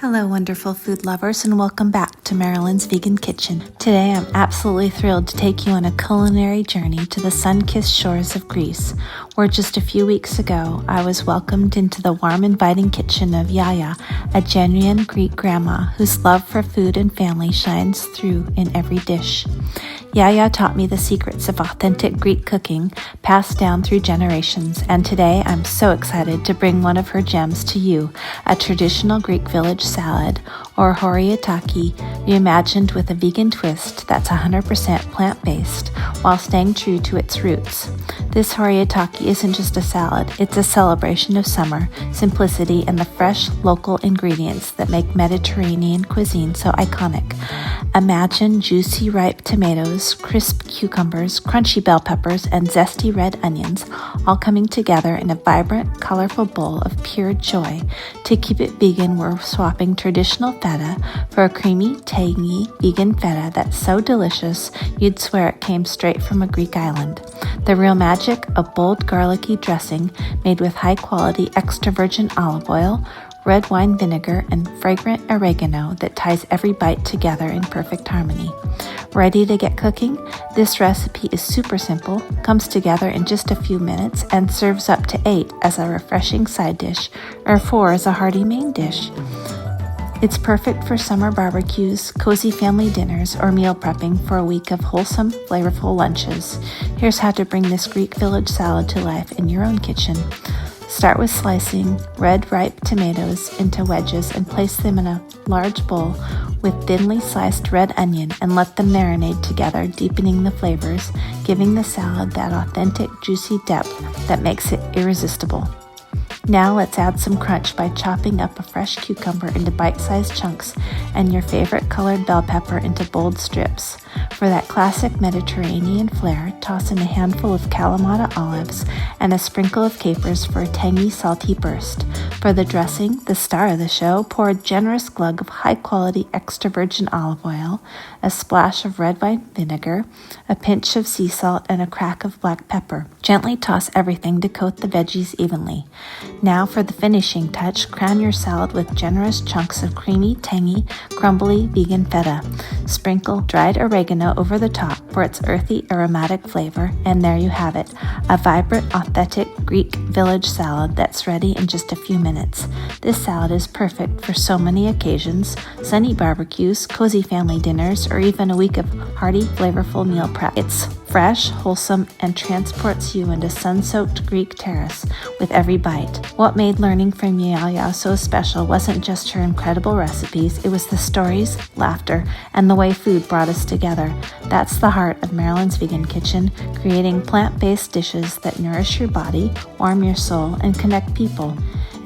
Hello, wonderful food lovers, and welcome back to Marilyn's Vegan Kitchen. Today, I'm absolutely thrilled to take you on a culinary journey to the sun-kissed shores of Greece, where just a few weeks ago, I was welcomed into the warm, inviting kitchen of Yaya, a genuine Greek grandma whose love for food and family shines through in every dish. Yaya taught me the secrets of authentic Greek cooking passed down through generations, and today I'm so excited to bring one of her gems to you, a traditional Greek village salad, or horiataki, reimagined with a vegan twist that's 100% plant-based while staying true to its roots. This horiataki isn't just a salad, it's a celebration of summer, simplicity, and the fresh local ingredients that make Mediterranean cuisine so iconic. Imagine juicy ripe tomatoes, crisp cucumbers, crunchy bell peppers, and zesty red onions all coming together in a vibrant, colorful bowl of pure joy. To keep it vegan, we're swapping traditional feta for a creamy, tangy vegan feta that's so delicious you'd swear it came straight from a Greek island. The real magic, a bold garlicky dressing made with high-quality extra virgin olive oil, red wine vinegar, and fragrant oregano that ties every bite together in perfect harmony. Ready to get cooking? This recipe is super simple, comes together in just a few minutes, and serves up to 8 as a refreshing side dish or 4 as a hearty main dish. It's perfect for summer barbecues, cozy family dinners, or meal prepping for a week of wholesome, flavorful lunches. Here's how to bring this Greek village salad to life in your own kitchen. Start with slicing red ripe tomatoes into wedges and place them in a large bowl with thinly sliced red onion and let them marinate together, deepening the flavors, giving the salad that authentic, juicy depth that makes it irresistible. Now let's add some crunch by chopping up a fresh cucumber into bite-sized chunks and your favorite colored bell pepper into bold strips. For that classic Mediterranean flair, toss in a handful of Kalamata olives and a sprinkle of capers for a tangy, salty burst. For the dressing, the star of the show, pour a generous glug of high-quality extra virgin olive oil, a splash of red wine vinegar, a pinch of sea salt, and a crack of black pepper. Gently toss everything to coat the veggies evenly. Now for the finishing touch, crown your salad with generous chunks of creamy, tangy, crumbly vegan feta. Sprinkle dried oregano over the top for its earthy, aromatic flavor, and there you have it, a vibrant, authentic Greek village salad that's ready in just a few minutes. This salad is perfect for so many occasions: sunny barbecues, cozy family dinners, or even a week of hearty, flavorful meal prep. It's fresh, wholesome, and transports you into sun-soaked Greek terrace with every bite. What made learning from Yaya so special wasn't just her incredible recipes, it was the stories, laughter, and the way food brought us together. That's the heart of Marilyn's Vegan Kitchen, creating plant-based dishes that nourish your body, warm your soul, and connect people.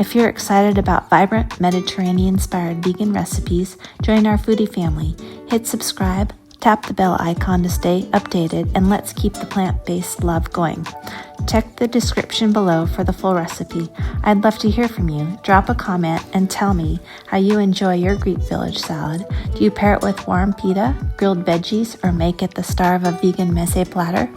If you're excited about vibrant, Mediterranean-inspired vegan recipes, join our foodie family. Hit subscribe, tap the bell icon to stay updated, and let's keep the plant-based love going. Check the description below for the full recipe. I'd love to hear from you. Drop a comment and tell me how you enjoy your Greek village salad. Do you pair it with warm pita, grilled veggies, or make it the star of a vegan meze platter?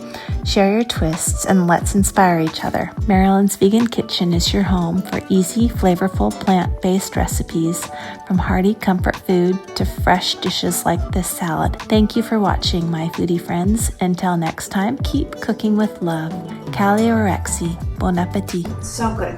Share your twists and let's inspire each other. Marilyn's Vegan Kitchen is your home for easy, flavorful, plant-based recipes, from hearty comfort food to fresh dishes like this salad. Thank you for watching, my foodie friends. Until next time, keep cooking with love. Kali Orexi. Bon appetit. So good.